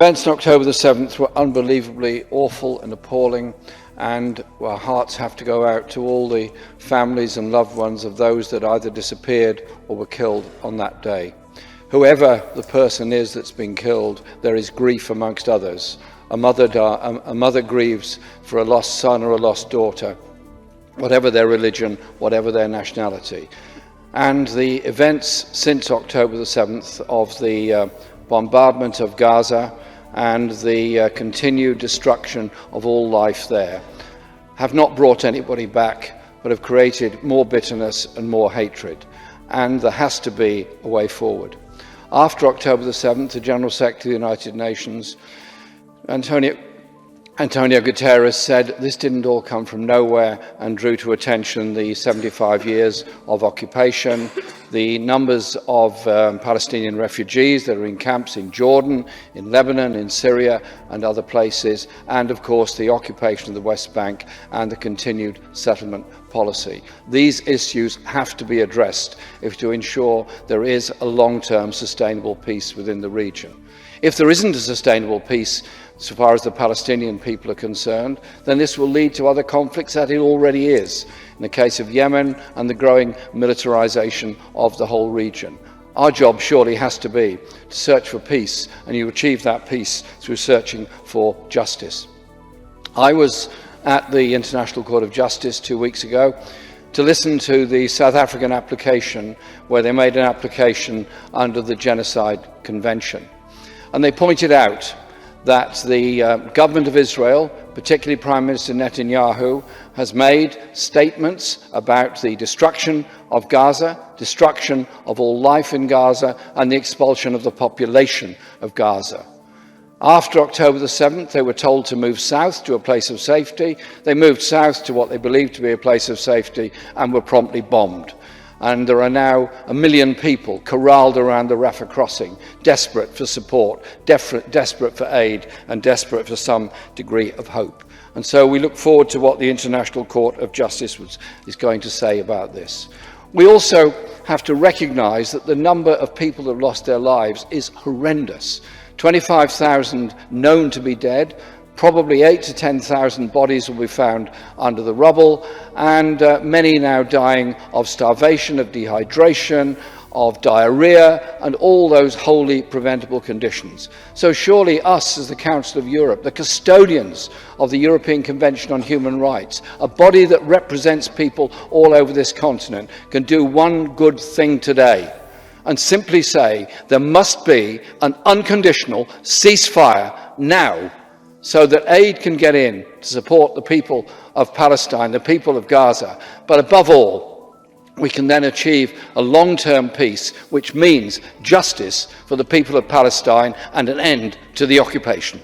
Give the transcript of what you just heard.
Events on October the 7th were unbelievably awful and appalling, and our hearts have to go out to all the families and loved ones of those that either disappeared or were killed on that day. Whoever the person is that's been killed, there is grief amongst others. A mother grieves for a lost son or a lost daughter, whatever their religion, whatever their nationality. And the events since October the 7th of the bombardment of Gaza and the continued destruction of all life there have not brought anybody back, but have created more bitterness and more hatred. And there has to be a way forward. After October the 7th, the General Secretary of the United Nations, Antonio Guterres, said this didn't all come from nowhere and drew to attention the 75 years of occupation, the numbers of Palestinian refugees that are in camps in Jordan, in Lebanon, in Syria and other places, and of course the occupation of the West Bank and the continued settlement policy. These issues have to be addressed if to ensure there is a long-term sustainable peace within the region. If there isn't a sustainable peace, so far as the Palestinian people are concerned, then this will lead to other conflicts that it already is, in the case of Yemen and the growing militarization of the whole region. Our job surely has to be to search for peace, and you achieve that peace through searching for justice. I was at the International Court of Justice 2 weeks ago to listen to the South African application, where they made an application under the Genocide Convention. And they pointed out that the government of Israel, particularly Prime Minister Netanyahu, has made statements about the destruction of Gaza, destruction of all life in Gaza, and the expulsion of the population of Gaza. After October the 7th, they were told to move south to a place of safety. They moved south to what they believed to be a place of safety and were promptly bombed. And there are now 1 million people corralled around the Rafah crossing, desperate for support, desperate for aid, and desperate for some degree of hope. And so we look forward to what the International Court of Justice is going to say about this. We also have to recognise that the number of people that have lost their lives is horrendous. 25,000 known to be dead. Probably 8,000 to 10,000 bodies will be found under the rubble, and many now dying of starvation, of dehydration, of diarrhea, and all those wholly preventable conditions. So surely us, as the Council of Europe, the custodians of the European Convention on Human Rights, a body that represents people all over this continent, can do one good thing today, and simply say there must be an unconditional ceasefire now, so that aid can get in to support the people of Palestine, the people of Gaza. But above all, we can then achieve a long-term peace, which means justice for the people of Palestine and an end to the occupation.